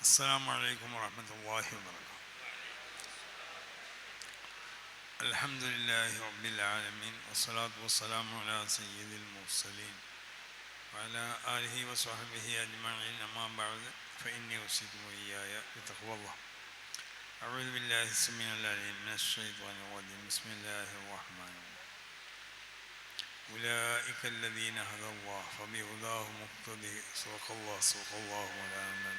السلام عليكم ورحمة الله وبركاته. الحمد لله رب العالمين والصلاة والسلام على سيد المرسلين وعلى آله وصحبه أجمعين. أما بعد فإني أوصيكم وإياي بتقوى الله. أعوذ بالله السميع العليم من الشيطان الرجيم. بسم الله الرحمن الرحيم. أولئك الذين هدى الله فبهداه مقتدي. صدق الله مولانا.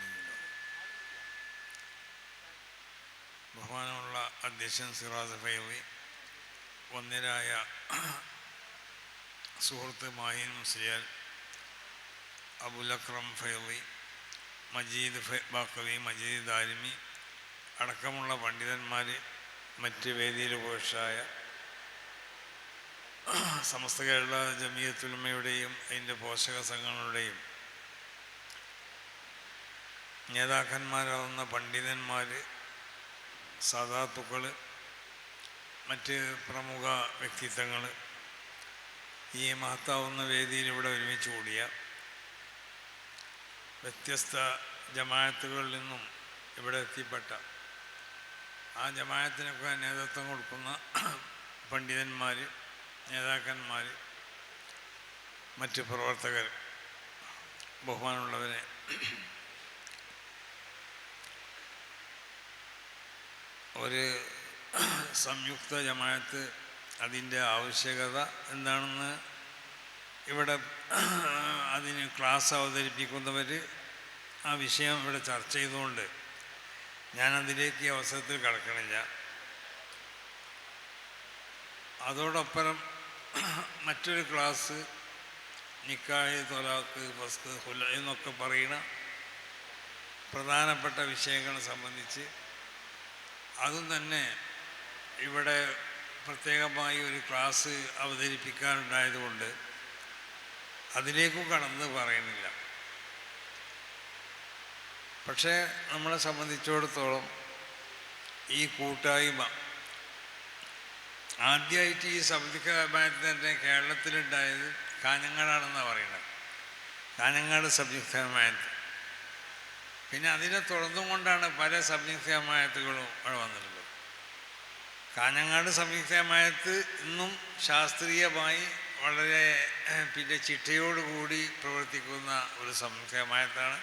ബഹുമാനമുള്ള അധ്യക്ഷൻ സിറാജ് ഫൈളി, വന്ദ്യരായ സുഹൃത്ത് മാഹിൻ മുസ്ലിയാർ, അബുൽ അക്രം ഫൈളി, മജീദ് ബാക്കവി, മജീദ് ദാരിമി അടക്കമുള്ള പണ്ഡിതന്മാർ, മറ്റ് വേദിയിൽ ഉപേക്ഷായ സമസ്ത കേരള ജമിയത്തുലമയുടെയും അതിൻ്റെ പോഷക സംഘങ്ങളുടെയും നേതാക്കന്മാരാവുന്ന പണ്ഡിതന്മാർ, സാദാത്തുക്കൾ, മറ്റ് പ്രമുഖ വ്യക്തിത്വങ്ങൾ, ഈ മഹത്താവുന്ന വേദിയിൽ ഇവിടെ ഒരുമിച്ച് കൂടിയ വ്യത്യസ്ത ജമാഅത്തുകളിൽ നിന്നും ഇവിടെ എത്തിപ്പെട്ട ആ ജമാഅത്തിനൊക്കെ നേതൃത്വം കൊടുക്കുന്ന പണ്ഡിതന്മാർ, നേതാക്കന്മാർ, മറ്റ് പ്രവർത്തകർ, ബഹുമാനമുള്ളവരെ, ഒരു സംയുക്ത ജമാഅത്ത് അതിൻ്റെ ആവശ്യകത എന്താണെന്ന് ഇവിടെ അതിന് ക്ലാസ് അവതരിപ്പിക്കുന്നവർ ആ വിഷയം ഇവിടെ ചർച്ച ചെയ്തുകൊണ്ട് ഞാനതിലേക്ക് ഈ അവസരത്തിൽ കടക്കണില്ല. അതോടൊപ്പം മറ്റൊരു ക്ലാസ് നിക്കാഹ്, തൊലാഖ്, ഫസ്ഖ്, ഖുല എന്നൊക്കെ പറയുന്ന പ്രധാനപ്പെട്ട വിഷയങ്ങളെ സംബന്ധിച്ച് അതും തന്നെ ഇവിടെ പ്രത്യേകമായി ഒരു ക്ലാസ് അവതരിപ്പിക്കാനുണ്ടായതുകൊണ്ട് അതിലേക്കും കടന്ന് പറയുന്നില്ല. പക്ഷേ നമ്മളെ സംബന്ധിച്ചിടത്തോളം ഈ കൂട്ടായ്മ ആദ്യമായിട്ട് ഈ സംയുക്ത തന്നെ കേരളത്തിലുണ്ടായത് കാഞ്ഞങ്ങാടാണെന്നാണ് പറയുന്നത്. കാഞ്ഞങ്ങാട് സംയുക്ത ജമാഅത്ത്. പിന്നെ അതിനെ തുടർന്നുകൊണ്ടാണ് പല സംയുക്ത ജമാഅത്തുകളും അവിടെ വന്നിട്ടുള്ളത്. കാഞ്ഞങ്ങാട് സംയുക്ത ജമാഅത്ത് ഇന്നും ശാസ്ത്രീയമായി വളരെ പിന്നെ ചിട്ടയോടുകൂടി പ്രവർത്തിക്കുന്ന ഒരു സംയുക്ത ജമാഅത്താണ്.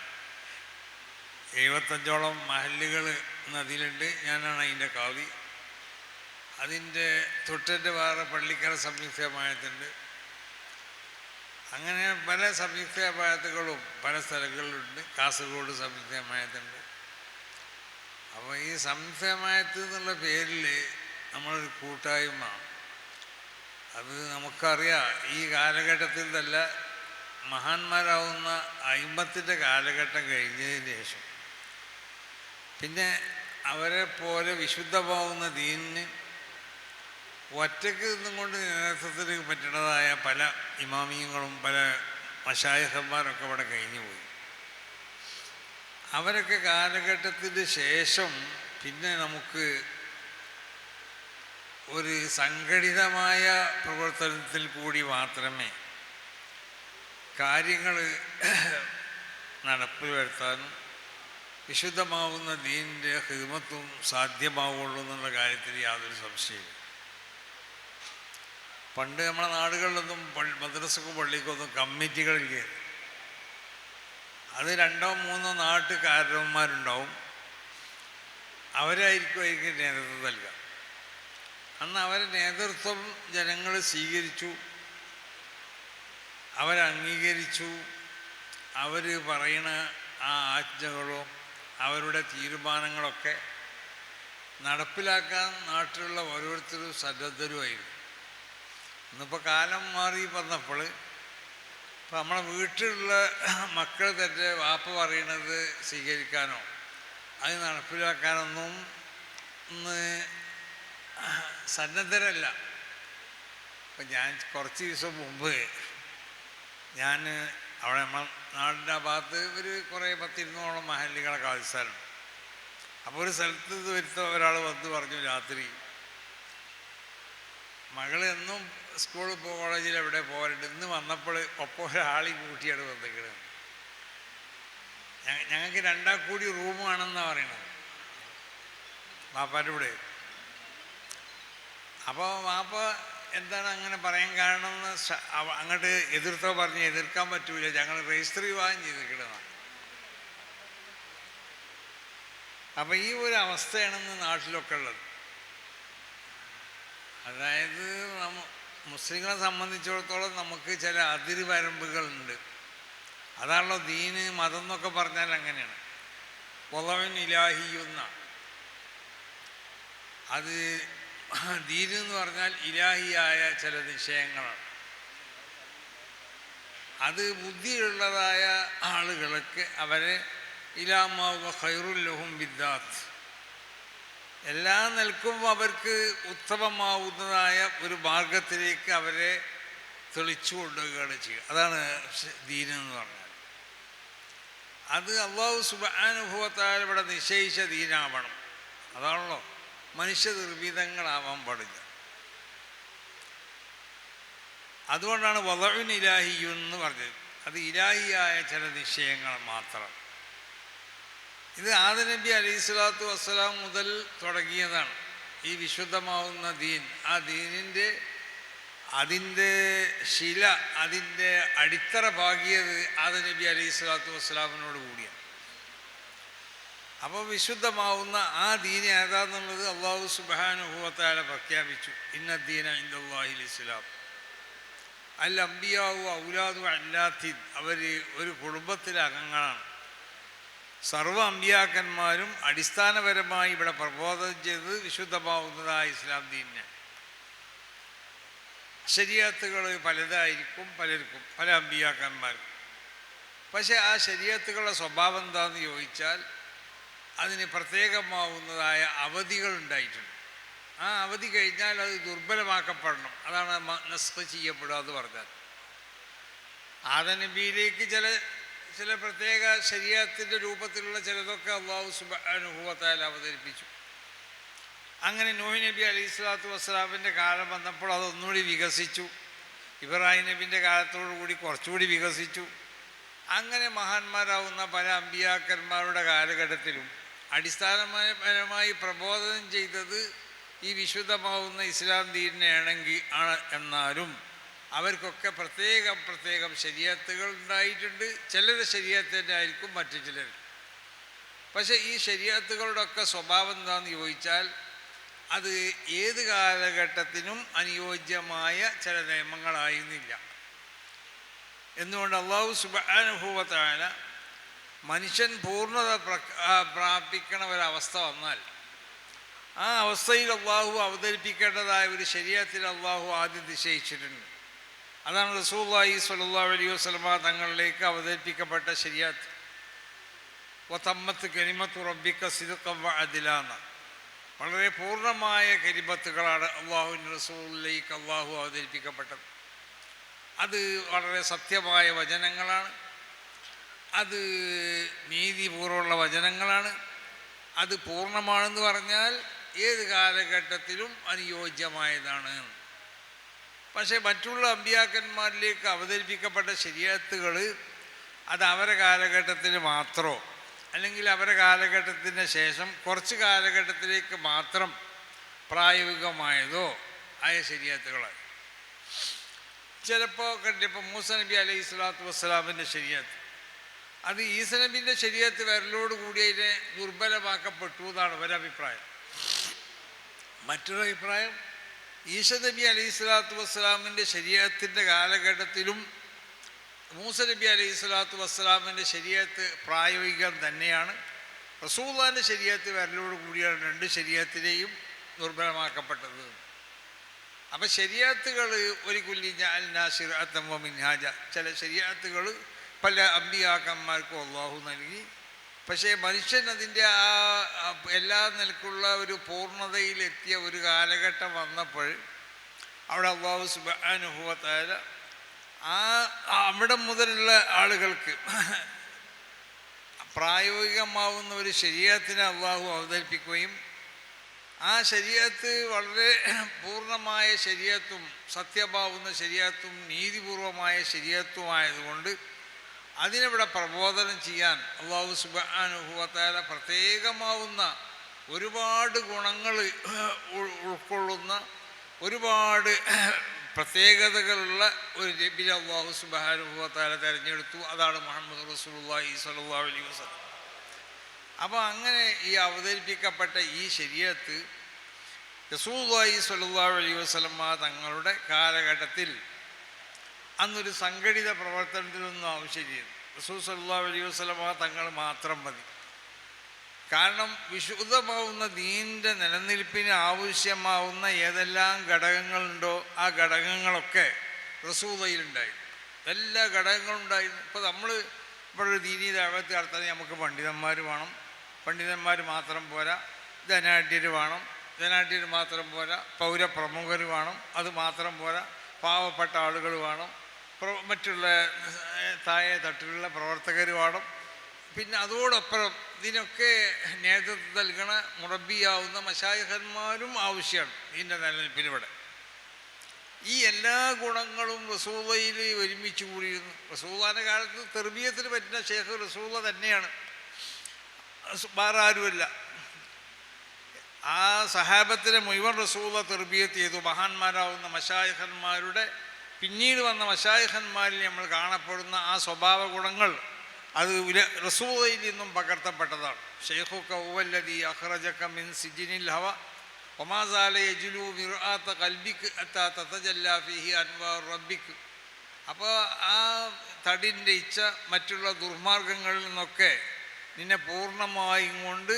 75ഓളം മഹല്ലുകൾ അതിലുണ്ട്. ഞാനാണ് അതിൻ്റെ കാവി. അതിൻ്റെ തൊട്ടിൻ്റെ വേറെ പള്ളിക്കര സംയുക്ത ജമാഅത്തുണ്ട്. അങ്ങനെ പല സംയുക്ത ജമാഅത്തുകളും പല സ്ഥലങ്ങളിലുണ്ട്. കാസർഗോഡ് സംയുക്ത ജമാഅത്തുണ്ട്. അപ്പോൾ ഈ സംയുക്ത ജമാഅത്ത് എന്നുള്ള പേരിൽ നമ്മളൊരു കൂട്ടായ്മ, അത് നമുക്കറിയാം. ഈ കാലഘട്ടത്തിൽ നല്ല മഹാന്മാരാവുന്ന അയിമത്തിൻ്റെ കാലഘട്ടം കഴിഞ്ഞതിന് ശേഷം പിന്നെ അവരെ പോലെ വിശുദ്ധമാവുന്ന ദീനിന് ഒറ്റയ്ക്ക് നിന്നും കൊണ്ട് നേതൃത്വത്തിന് പറ്റുന്നതായ പല ഇമാമിയങ്ങളും പല മശായിഖന്മാരൊക്കെ ഇവിടെ കഴിഞ്ഞു പോയി. അവരൊക്കെ കാലഘട്ടത്തിന് ശേഷം പിന്നെ നമുക്ക് ഒരു സംഘടിതമായ പ്രവർത്തനത്തിൽ കൂടി മാത്രമേ കാര്യങ്ങൾ നടപ്പിൽ വരുത്താനും വിശുദ്ധമാവുന്ന ദീനിൻ്റെ ഖിദ്മത്തും സാധ്യമാവുള്ളൂ എന്നുള്ള കാര്യത്തിൽ യാതൊരു സംശയമില്ല. പണ്ട് നമ്മളെ നാടുകളിലൊന്നും മദ്രസക്കും പള്ളിക്കൊന്നും കമ്മിറ്റികളില്ല. അത് 2-3 നാട്ടുകാരന്മാരുണ്ടാവും. അവരായിരിക്കും നേതൃത്വം നൽകുക. അന്ന് അവരെ നേതൃത്വം ജനങ്ങൾ സ്വീകരിച്ചു, അവരംഗീകരിച്ചു. അവർ പറയണ ആ ആജ്ഞകളും അവരുടെ തീരുമാനങ്ങളൊക്കെ നടപ്പിലാക്കാൻ നാട്ടിലുള്ള ഓരോരുത്തരും സന്നദ്ധരുമായിരുന്നു. ഇന്നിപ്പോൾ കാലം മാറി വന്നപ്പോൾ ഇപ്പം നമ്മളെ വീട്ടിലുള്ള മക്കൾ തന്നെ വാപ്പ പറയണത് സ്വീകരിക്കാനോ അത് നടപ്പിലാക്കാനൊന്നും ഇന്ന് സന്നദ്ധരല്ല. അപ്പം ഞാൻ കുറച്ച് ദിവസം മുമ്പ് ഞാൻ അവിടെ നമ്മൾ നാടിൻ്റെ ആ ഭാഗത്ത് ഒരു കുറേ 10-20ഓളം മഹല്ലുകളെ കാലിസ്ഥാനുണ്ട്. അപ്പോൾ ഒരു സ്ഥലത്ത് വരുത്ത ഒരാൾ വന്ന് പറഞ്ഞു, രാത്രി മകൾ എന്നും സ്കൂളിൽ കോളേജിൽ എവിടെ പോകലുണ്ട്, ഇന്ന് വന്നപ്പോൾ ഒപ്പം ഒരാളി കൂട്ടിയാണ് വന്നിരിക്കുന്നത്. ഞങ്ങൾക്ക് രണ്ടാൾ കൂടി റൂമാണെന്നാണ് പറയണത് വാപ്പാൻ്റെ കൂടെ. അപ്പോൾ വാപ്പ എന്താണ് അങ്ങനെ പറയാൻ കാരണം എന്ന് അങ്ങോട്ട് എതിർത്തോ പറഞ്ഞ് എതിർക്കാൻ പറ്റൂല, ഞങ്ങൾ രജിസ്റ്റർ വിവാഹം ചെയ്തിരിക്കണതാണ്. അപ്പം ഈ ഒരു അവസ്ഥയാണെന്ന് നാട്ടിലൊക്കെ ഉള്ളത്. അതായത് മുസ്ലിങ്ങളെ സംബന്ധിച്ചിടത്തോളം നമുക്ക് ചില അതിർവരമ്പുകളുണ്ട്. അതാണല്ലോ ദീന് മതം എന്നൊക്കെ പറഞ്ഞാൽ അങ്ങനെയാണ്. വളവിൻ ഇലാഹിയുന്ന അത് ദീന് എന്ന് പറഞ്ഞാൽ ഇലാഹിയായ ചില നിശ്ചയങ്ങളാണ്. അത് ബുദ്ധിയുള്ളതായ ആളുകൾക്ക് അവരെ ഇലാമാവ ഖൈറുല്ലഹും ബിദ്ദാത്ത് എല്ലാ നിലക്കും അവർക്ക് ഉത്തമമാവുന്നതായ ഒരു മാർഗത്തിലേക്ക് അവരെ തെളിച്ചു കൊണ്ടുവരികയാണ് ചെയ്യുക. അതാണ് ദീനെന്ന് പറഞ്ഞാൽ. അത് അല്ലാഹു സുബ്ഹാനഹു വ തആല ഇവിടെ നിശ്ചയിച്ച ദീനാവണം. അതാണല്ലോ മനുഷ്യ നിർമ്മിതങ്ങളാവാൻ പാടില്ല. അതുകൊണ്ടാണ് വളഉൻ ഇലാഹിയുൻ എന്ന് പറഞ്ഞത്. അത് ഇലാഹിയായ ചില നിശ്ചയങ്ങൾ മാത്രം. ഇത് ആദം നബി അലൈഹി സ്വലാത്തു വസ്സലാം മുതൽ തുടങ്ങിയതാണ് ഈ വിശുദ്ധമാവുന്ന ദീൻ. ആ ദീനിൻ്റെ അതിൻ്റെ ശില, അതിൻ്റെ അടിത്തറ പാകിയത് ആദം നബി അലൈഹി സ്വലാത്തു വസ്സലാമിനോട് കൂടിയാണ്. അപ്പോൾ വിശുദ്ധമാവുന്ന ആ ദീൻ ഏതാന്നുള്ളത് അല്ലാഹു സുബ്ഹാനഹു വ തആല പ്രഖ്യാപിച്ചു. ഇന്ന ദീന ഇൻദല്ലാഹിൽ ഇസ്ലാം. അൽ അംബിയാവു ഔലാദു അല്ലാത്തിൻ. അവർ ഒരു കുടുംബത്തിലെ അംഗങ്ങളാണ്. സർവ്വ അമ്പിയാക്കന്മാരും അടിസ്ഥാനപരമായി ഇവിടെ പ്രബോധനം ചെയ്തത് വിശുദ്ധമാവുന്നതായ ഇസ്ലാം ദീനിനെ. ശരീഅത്തുകൾ പലതായിരിക്കും പലർക്കും, പല അമ്പിയാക്കന്മാർക്കും. പക്ഷെ ആ ശരീഅത്തുകളുടെ സ്വഭാവം എന്താണെന്ന് ചോദിച്ചാൽ അതിന് പ്രത്യേകമാവുന്നതായ അവധികൾ ഉണ്ടായിട്ടുണ്ട്. ആ അവധി കഴിഞ്ഞാൽ അത് ദുർബലമാക്കപ്പെടണം. അതാണ് നസ്ഖ് ചെയ്യപ്പെടുക എന്ന് പറഞ്ഞാൽ. ആദം നബിയിലേക്ക് ചില പ്രത്യേക ശരീഅത്തിൻ്റെ രൂപത്തിലുള്ള ചിലതൊക്കെ അല്ലാഹു സുബ്ഹാനഹു വ തആല അവതരിപ്പിച്ചു. അങ്ങനെ നൂഹ് നബി അലൈഹി സ്വലാത്തു വസ്സലാമിൻ്റെ കാലം വന്നപ്പോൾ അതൊന്നുകൂടി വികസിച്ചു. ഇബ്രാഹിം നബിൻ്റെ കാലത്തോടു കൂടി കുറച്ചുകൂടി വികസിച്ചു. അങ്ങനെ മഹാന്മാരാവുന്ന പല അമ്പിയാക്കന്മാരുടെ കാലഘട്ടത്തിലും അടിസ്ഥാനപരമായി പ്രബോധനം ചെയ്തത് ഈ വിശുദ്ധമാവുന്ന ഇസ്ലാം ദീനിനെയാണെങ്കിൽ എന്നാലും അവർക്കൊക്കെ പ്രത്യേകം ശരീഅത്തുകൾ ഉണ്ടായിട്ടുണ്ട്. ചിലരുടെ ശരീഅത്തിൻ്റെ ആയിരിക്കും മറ്റു ചിലർ. പക്ഷേ ഈ ശരീഅത്തുകളുടെ ഒക്കെ സ്വഭാവം എന്താണെന്ന് ചോദിച്ചാൽ അത് ഏത് കാലഘട്ടത്തിനും അനുയോജ്യമായ ചില നിയമങ്ങളായിരുന്നില്ല. എന്തുകൊണ്ട് അല്ലാഹു സുബ്ഹാനഹു വ തആല മനുഷ്യൻ പൂർണ്ണത പ്രാപിക്കണ ഒരവസ്ഥ വന്നാൽ ആ അവസ്ഥയിൽ അള്ളാഹു അവതരിപ്പിക്കേണ്ടതായ ഒരു ശരീഅത്തിൽ അള്ളാഹു ആദ്യം നിശ്ചയിച്ചിട്ടുണ്ട്. അതാണ് റസൂലുള്ളാഹി സ്വല്ലല്ലാഹു അലൈഹി വസല്ലമ തങ്ങളിലേക്ക് അവതരിപ്പിക്കപ്പെട്ട ശരീഅത്ത്. വതമ്മത്ത് കലിമത്തു റബ്ബിക സിദ്ഖൻ വ അദ്ലാന. വളരെ പൂർണ്ണമായ കലിമത്തുകളാണ് അള്ളാഹുവിൻ്റെ റസൂലിലേക്ക് അള്ളാഹു അവതരിപ്പിക്കപ്പെട്ടത്. അത് വളരെ സത്യമായ വചനങ്ങളാണ്. അത് നീതിപൂർവ്വമുള്ള വചനങ്ങളാണ്. അത് പൂർണ്ണമാണെന്ന് പറഞ്ഞാൽ ഏത് കാലഘട്ടത്തിലും അനുയോജ്യമായതാണ്. പക്ഷേ മറ്റുള്ള അമ്പിയാക്കന്മാരിലേക്ക് അവതരിപ്പിക്കപ്പെട്ട ശരീഅത്തുകൾ അത് അവരുടെ കാലഘട്ടത്തിന് മാത്രമോ അല്ലെങ്കിൽ അവരുടെ കാലഘട്ടത്തിന് ശേഷം കുറച്ച് കാലഘട്ടത്തിലേക്ക് മാത്രം പ്രായോഗികമായതോ ആയ ശരീഅത്തുകളാണ്. ചിലപ്പോൾ കണ്ടിപ്പോൾ മൂസ നബി അലൈഹി സ്വലാത്തു വസ്സലാമിൻ്റെ ശരീഅത്ത് അത് ഈസ നബിൻ്റെ ശരീഅത്ത് വരലോട് കൂടി അതിനെ ദുർബലമാക്കപ്പെട്ടു എന്നാണ് ഒരഭിപ്രായം. മറ്റൊരു അഭിപ്രായം ഈസ നബി അലൈഹി സ്വലാത്തു വസ്സലാമിൻ്റെ ശരീഅത്തിൻ്റെ കാലഘട്ടത്തിലും മൂസ നബി അലൈഹി സ്വലാത്തു വസ്സലാമിൻ്റെ ശരീഅത്ത് പ്രായോഗികം തന്നെയാണ്. റസൂലുള്ളാഹിൻ്റെ ശരീഅത്ത് വരലോട് കൂടിയാണ് രണ്ട് ശരീഅത്തിനെയും ദുർബലമാക്കപ്പെട്ടത്. അപ്പം ശരീഅത്തുകൾ ഒരു കുല്ലി ജഅൽനാ ശിർഅത്തൻ വ മിൻഹാജ. ചില ശരീഅത്തുകൾ പല അമ്പിയാക്കന്മാർക്കും അള്ളാഹു നൽകി. പക്ഷേ മനുഷ്യൻ അതിൻ്റെ ആ എല്ലാ നിലക്കുള്ള ഒരു പൂർണ്ണതയിലെത്തിയ ഒരു കാലഘട്ടം വന്നപ്പോൾ അവിടെ അല്ലാഹു സുബ്ഹാനഹു വ തആല അവിടെ മുതലുള്ള ആളുകൾക്ക് പ്രായോഗികമാവുന്ന ഒരു ശരീഅത്തിനെ അള്ളാഹു അവതരിപ്പിക്കുകയും ആ ശരീഅത്ത് വളരെ പൂർണ്ണമായ ശരീഅത്തും സത്യമാവുന്ന ശരീഅത്തും നീതിപൂർവമായ ശരീഅത്തുമായതുകൊണ്ട് അതിനിവിടെ പ്രബോധനം ചെയ്യാൻ അല്ലാഹു സുബ്ഹാനഹു വ തആല പ്രത്യേകമാവുന്ന ഒരുപാട് ഗുണങ്ങൾ ഉൾക്കൊള്ളുന്ന ഒരുപാട് പ്രത്യേകതകളുള്ള ഒരു നബിയെ അല്ലാഹു സുബ്ഹാനഹു വ തആല തിരഞ്ഞെടുത്തു. അതാണ് മുഹമ്മദ് റസൂലുള്ളാഹി സ്വല്ലല്ലാഹു അലൈഹി വസല്ലം. അപ്പോൾ അങ്ങനെ ഈ അവതരിപ്പിക്കപ്പെട്ട ഈ ശരീഅത്ത് റസൂലുള്ളാഹി സ്വല്ലല്ലാഹു അലൈഹി വസല്ലം തങ്ങളുടെ കാലഘട്ടത്തിൽ അന്നൊരു സംഘടിത പ്രവർത്തനത്തിനൊന്നും ആവശ്യമില്ല. റസൂൽ സ്വല്ലല്ലാഹു അലൈഹി വസല്ലം തങ്ങൾ മാത്രം മതി. കാരണം വിശുദ്ധമാവുന്ന ദീനിൻ്റെ നിലനിൽപ്പിന് ആവശ്യമാവുന്ന ഏതെല്ലാം ഘടകങ്ങളുണ്ടോ ആ ഘടകങ്ങളൊക്കെ റസൂലുള്ളാഹിയിലുണ്ടായിരുന്നു. എല്ലാ ഘടകങ്ങളും ഉണ്ടായിരുന്നു. ഇപ്പോൾ നമ്മൾ ഇവിടെ ഒരു ദീനീ ദഅവത്ത് നടത്താൻ നമുക്ക് പണ്ഡിതന്മാർ വേണം. പണ്ഡിതന്മാർ മാത്രം പോരാ, ധനാഢ്യർ വേണം. ധനാഢ്യർ മാത്രം പോരാ, പൗരപ്രമുഖർ വേണം. അത് മാത്രം പോരാ, പാവപ്പെട്ട ആളുകൾ വേണം. മറ്റുള്ള താഴെ തട്ടിലുള്ള പ്രവർത്തകർ വേണം. പിന്നെ അതോടൊപ്പം ഇതിനൊക്കെ നേതൃത്വം നൽകണ മുറബിയാവുന്ന മശായിഖന്മാരും ആവശ്യമാണ് ഇതിൻ്റെ നിലനിൽപ്പിനിവിടെ. ഈ എല്ലാ ഗുണങ്ങളും റസൂലയിൽ ഒരുമിച്ച് കൂടിയിരുന്നു. റസൂലിൻ്റെ കാലത്ത് തെർബിയത്തിന് പറ്റുന്ന ഷേഖ് റസൂല തന്നെയാണ്, വേറെ ആരുമല്ല. ആ സഹാബത്തിനെ മുഴുവൻ റസൂല തെർബിയത്ത് ചെയ്തു. മഹാന്മാരാവുന്ന മശായിഖന്മാരുടെ പിന്നീട് വന്ന മശായിഖന്മാരിൽ നമ്മൾ കാണപ്പെടുന്ന ആ സ്വഭാവ ഗുണങ്ങൾ അത് റസൂലയിൽ നിന്നും പകർത്തപ്പെട്ടതാണ്. ഷെയ്ഖുക ഹുവല്ലദീ അഖ്റജക മിൻ സിജ്നിൽ ഹവ വമാ സാല യജ്ലു മിർആത ഖൽബിക ഹത്താ തതജല്ലാ ഫീഹി അൻവാർ റബ്ബിക്. അപ്പോൾ ആ തടിൻ്റെ ഇച്ഛ മറ്റുള്ള ദുർമാർഗങ്ങളിൽ നിന്നൊക്കെ നിന്നെ പൂർണ്ണമായും കൊണ്ട്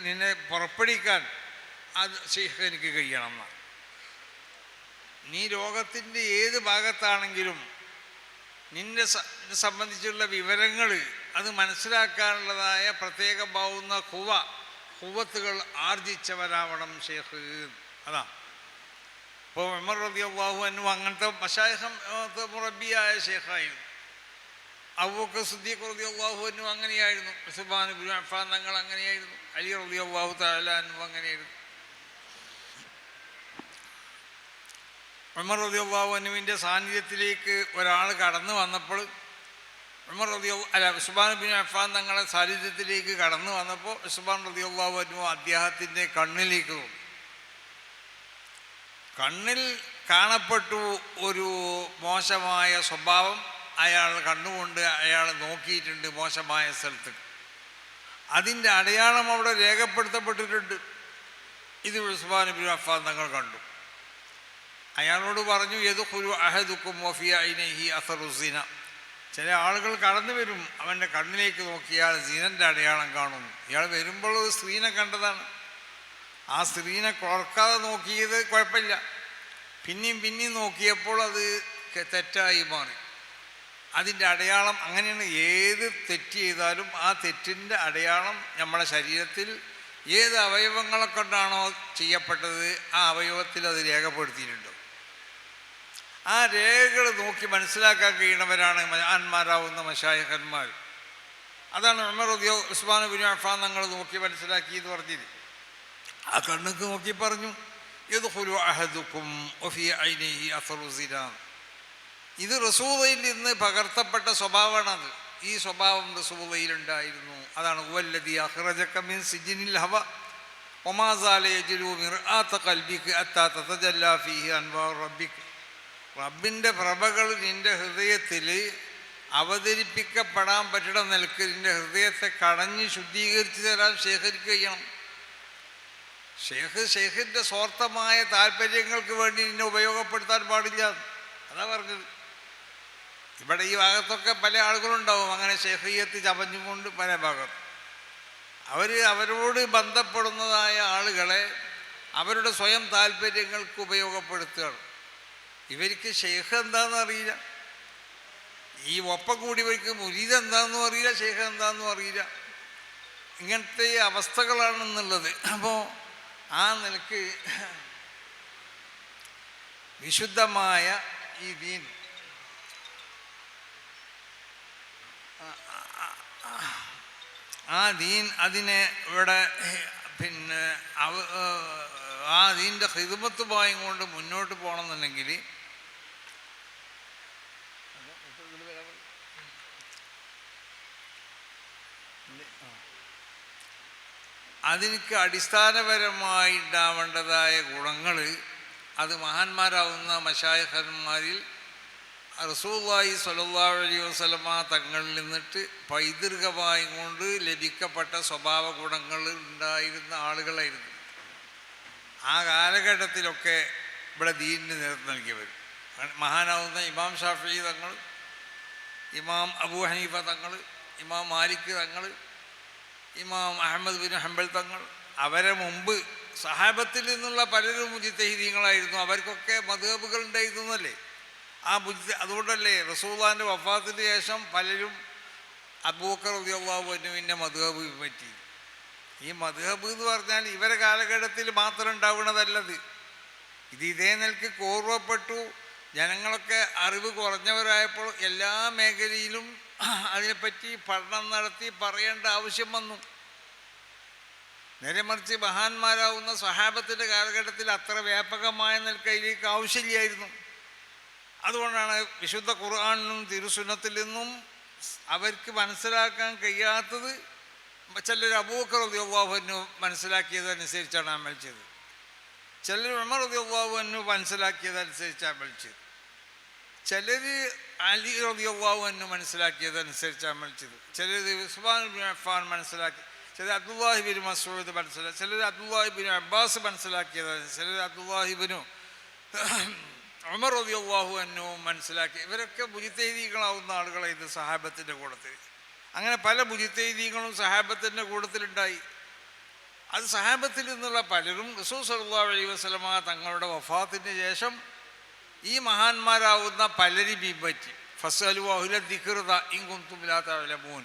നിന്നെ പുറപ്പെടുവിക്കാൻ അത് ഷെയ്ഖ് എനിക്ക് കഴിയണം എന്നാണ്. നീ ലോകത്തിൻ്റെ ഏത് ഭാഗത്താണെങ്കിലും നിന്നെ സംബന്ധിച്ചുള്ള വിവരങ്ങൾ അത് മനസ്സിലാക്കാനുള്ളതായ പ്രത്യേകമാവുന്ന ഖുവത്തുകൾ ആർജിച്ചവരാവണം ഷെയ്ഖ്. അതാണ് ഇപ്പോൾ ഉമർ റളിയല്ലാഹു അൻഹു അങ്ങനത്തെ മശായിഖ് മുറബിയായ ഷെയ്ഖായിരുന്നു. അബൂബക്കർ സിദ്ദീഖ് റളിയല്ലാഹു അൻഹു അങ്ങനെയായിരുന്നു. ഉസ്മാൻ ഇബ്നു അഫ്ഫാൻ തങ്ങൾ അങ്ങനെയായിരുന്നു. അലി റളിയല്ലാഹു തആല അൻഹു അങ്ങനെയായിരുന്നു. ഉമർ റളിയല്ലാഹു അൻഹുവിൻ്റെ സാന്നിധ്യത്തിലേക്ക് ഒരാൾ കടന്നു വന്നപ്പോൾ ഉസ്മാൻ ഇബ്നു അഫ്ഫാൻ തങ്ങളുടെ സാന്നിധ്യത്തിലേക്ക് കടന്നു വന്നപ്പോൾ ഉസ്മാൻ റളിയല്ലാഹു അൻഹു അദ്ദേഹത്തിൻ്റെ കണ്ണിലേക്ക് നോക്കി. കണ്ണിൽ കാണപ്പെട്ടു ഒരു മോശമായ സ്വഭാവം. അയാൾ കണ്ണുകൊണ്ട് അയാൾ നോക്കിയിട്ടുണ്ട് മോശമായ സ്ഥലത്ത്. അതിൻ്റെ അടയാളം അവിടെ രേഖപ്പെടുത്തപ്പെട്ടിട്ടുണ്ട്. ഇത് ഉസ്മാൻ ഇബ്നു അഫ്ഫാൻ തങ്ങൾ കണ്ടു. അയാളോട് പറഞ്ഞു, യദ്ഖുലു അഹദുക്കും വഫീ ഐനൈഹി അസറു സിന. ചില ആളുകൾ കടന്നു വരും, അവൻ്റെ കണ്ണിലേക്ക് നോക്കിയാൽ സിനൻ്റെ അടയാളം കാണുന്നു. ഇയാൾ വരുമ്പോൾ ഒരു സ്ത്രീനെ കണ്ടതാണ്. ആ സ്ത്രീനെ കുറക്കാതെ നോക്കിയത് കുഴപ്പമില്ല. പിന്നെയും നോക്കിയപ്പോൾ അത് തെറ്റായി മാറി. അതിൻ്റെ അടയാളം അങ്ങനെയാണ്. ഏത് തെറ്റ് ചെയ്താലും ആ തെറ്റിൻ്റെ അടയാളം നമ്മുടെ ശരീരത്തിൽ ഏത് അവയവങ്ങളെ കൊണ്ടാണോ ചെയ്യപ്പെട്ടത് ആ അവയവത്തിൽ അത് രേഖപ്പെടുത്തിയിട്ടുണ്ടോ. ആ രേഖകൾ നോക്കി മനസ്സിലാക്കാൻ കഴിയുന്നവരാണ് മഹാന്മാരാവുന്ന മശായിഖന്മാർ. അതാണ് ഉസ്മാൻ ഇബ്നു അഫ്ഫാൻ തങ്ങൾ നോക്കി മനസ്സിലാക്കി എന്ന് പറഞ്ഞത്. ആ കണ്ണുക്ക് നോക്കി പറഞ്ഞു, യദ്ഖുലു അഹദുക്കും വഫീ ഐനൈഹി അസറു സിന. ഇത് റസൂലയിൽ നിന്ന് പകർത്തപ്പെട്ട സ്വഭാവമാണത്. ഈ സ്വഭാവം റസൂലയിലുണ്ടായിരുന്നു. അതാണ് ഹുവല്ലദീ അഖ്റജക മിൻ സിജ്നിൽ ഹവ വമാ സാല യജ്ലു മിർആത ഖൽബിക ഹത്താ തതജല്ലാ ഫീഹി അൻവാർ റബ്ബിക. റബ്ബിൻ്റെ പ്രഭകൾ നിൻ്റെ ഹൃദയത്തിൽ അവതരിപ്പിക്കപ്പെടാൻ പറ്റുന്ന നിലക്ക് നിൻ്റെ ഹൃദയത്തെ കടഞ്ഞ് ശുദ്ധീകരിച്ച് തരാൻ ഷേഖിക്ക് കഴിയണം. ഷേഖിൻ്റെ സ്വാർത്ഥമായ താല്പര്യങ്ങൾക്ക് വേണ്ടി നിന്നെ ഉപയോഗപ്പെടുത്താൻ പാടില്ല. അതാ പറഞ്ഞത്. ഇവിടെ ഈ ഭാഗത്തൊക്കെ പല ആളുകളുണ്ടാവും അങ്ങനെ ഷേഖിയത്ത് ചമഞ്ഞുകൊണ്ട് പല ഭാഗത്തും. അവരോട് ബന്ധപ്പെടുന്നതായ ആളുകളെ അവരുടെ സ്വയം താല്പര്യങ്ങൾക്ക് ഉപയോഗപ്പെടുത്തുകയാണ്. ഇവർക്ക് ഷേഖ് എന്താണെന്ന് അറിയില്ല. ഈ ഒപ്പം കൂടിയവർക്ക് മുരീദ് എന്താണെന്നും അറിയില്ല, ഷേഖ് എന്താണെന്നും അറിയില്ല. ഇങ്ങനത്തെ അവസ്ഥകളാണെന്നുള്ളത്. അപ്പോൾ ആ നിലക്ക് വിശുദ്ധമായ ഈ ദീൻ അതിനെ ഇവിടെ പിന്നെ ആ ദീൻ്റെ ഖിദ്മത്തുമായി കൊണ്ട് മുന്നോട്ട് പോകണമെന്നുണ്ടെങ്കിൽ അതിനക്ക് അടിസ്ഥാനപരമായി ഉണ്ടാവേണ്ടതായ ഗുണങ്ങൾ അത് മഹാന്മാരാവുന്ന മശായിഖന്മാരിൽ റസൂലുള്ളാഹി സ്വല്ലല്ലാഹു അലൈഹി വസല്ലമ തങ്ങളിൽ നിന്നിട്ട് പൈതൃകമായി കൊണ്ട് ലഭിക്കപ്പെട്ട സ്വഭാവ ഗുണങ്ങൾ ഉണ്ടായിരുന്ന ആളുകളായിരുന്നു. ആ കാലഘട്ടത്തിലൊക്കെ ഇവിടെ ദീനിന് നേതൃത്വം നൽകിയവർ മഹാനാവുന്ന ഇമാം ഷാഫിഈ തങ്ങൾ, ഇമാം അബൂ ഹനീഫ തങ്ങൾ, ഇമാം മാലിക് തങ്ങൾ, ഇമാം അഹമ്മദ് ബിൻ ഹംബൽ തങ്ങൾ, അവരെ മുമ്പ് സഹാബത്തിൽ നിന്നുള്ള പലരും മുജ്തഹിദീങ്ങളായിരുന്നു. അവർക്കൊക്കെ മദ്ഹബുകൾ ഉണ്ടായിരുന്നല്ലേ. അതുകൊണ്ടല്ലേ റസൂലുള്ളാഹിൻ്റെ വഫാത്തിന് ശേഷം പലരും അബൂബക്കർ റളിയല്ലാഹു അൻഹുവിൻ്റെ മദ്ഹബ് പറ്റി. ഈ മദ്ഹബ് എന്ന് പറഞ്ഞാൽ ഇവരെ കാലഘട്ടത്തിൽ മാത്രം ഉണ്ടാവുന്നതല്ലത്. ഇത് ഇതേ നിലക്ക് കോർവപ്പെട്ടു. ജനങ്ങളൊക്കെ അറിവ് കുറഞ്ഞവരായപ്പോൾ എല്ലാ മേഖലയിലും അതിനെപ്പറ്റി പഠനം നടത്തി പറയേണ്ട ആവശ്യം വന്നു. നേരെ മറിച്ച് മഹാന്മാരാവുന്ന സ്വഹാബത്തിൻ്റെ കാലഘട്ടത്തിൽ അത്ര വ്യാപകമായ നിലക്കയിലേക്ക് ആവശ്യമില്ലായിരുന്നു. അതുകൊണ്ടാണ് വിശുദ്ധ ഖുർആനിലും തിരുസുന്നത്തിൽ നിന്നും അവർക്ക് മനസ്സിലാക്കാൻ കഴിയാത്തത് ചിലർ അബൂബക്കർ റളിയല്ലാഹു അൻഹു മനസ്സിലാക്കിയതനുസരിച്ചാണ് അമൽ ചെയ്തത്, ചിലർ ഉമർ റളിയല്ലാഹു അൻഹു മനസ്സിലാക്കിയതനുസരിച്ച് അമൽ ചെയ്തു, ചിലർ അലി റളിയല്ലാഹു അൻഹു മനസ്സിലാക്കിയതനുസരിച്ച് അമൽ ചെയ്തു, ചിലർ ഉസ്മാൻ ബിൻ അഫ്ഫാൻ മനസ്സിലാക്കി, ചിലർ അബ്ദുല്ലാഹി ബിൻ മസ്ഊദ് മനസ്സിലാക്കി, ചിലർ അബ്ദുല്ലാഹി ബിൻ അബ്ബാസ് മനസ്സിലാക്കിയത്, ചിലർ അബ്ദുല്ലാഹി ബിൻ ഉമർ റളിയല്ലാഹു അൻഹു മനസ്സിലാക്കി. ഇവരൊക്കെ മുജ്തഹിദീകളാവുന്ന ആളുകളായിരുന്നു സഹാബത്തിൻ്റെ കൂട്ടത്തിൽ. അങ്ങനെ പല മുജ്തഹിദീങ്ങളും സഹാബത്തിൻ്റെ കൂട്ടത്തിലുണ്ടായി. അത് സഹാബത്തിൽ നിന്നുള്ള പലരും റസൂൽ സ്വല്ലല്ലാഹു അലൈഹി വസല്ലമ തങ്ങളുടെ വഫാത്തിന് ശേഷം ഈ മഹാന്മാരാവുന്ന പലരും പിൻപറ്റി. ഫസ്അലു അഹ്ല ദിക്ർ ഇൻ കുൻതും ലാ തഅലമൂൻ.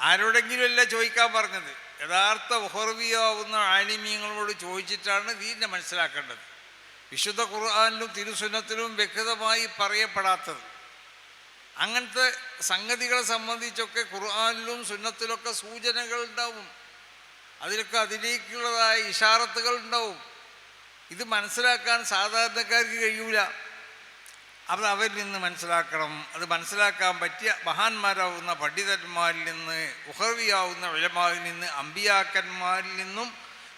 ആരോടെങ്കിലും അല്ല ചോദിക്കാൻ പറഞ്ഞത്, യഥാർത്ഥ ഉഹർവിയാവുന്ന ആലിമീങ്ങളോട് ചോദിച്ചിട്ടാണ് ദീനിനെ മനസ്സിലാക്കേണ്ടത്. വിശുദ്ധ ഖുർആനിലും തിരുസുന്നത്തിലും വ്യക്തമായി പറയപ്പെടാത്തത് അങ്ങനത്തെ സംഗതികളെ സംബന്ധിച്ചൊക്കെ ഖുർആനിലും സുന്നത്തിലൊക്കെ സൂചനകൾ ഉണ്ടാവും, അതിലൊക്കെ അതിലേക്കുള്ളതായ ഇഷാറത്തുകൾ ഉണ്ടാവും. ഇത് മനസ്സിലാക്കാൻ സാധാരണക്കാർക്ക് കഴിയൂല. അത് അവരിൽ നിന്ന് മനസ്സിലാക്കണം. അത് മനസ്സിലാക്കാൻ പറ്റിയ മഹാന്മാരാവുന്ന പണ്ഡിതന്മാരിൽ നിന്ന്, ഉഹർവിയാവുന്ന ഉലമായിൽ നിന്ന്, അമ്പിയാക്കന്മാരിൽ നിന്നും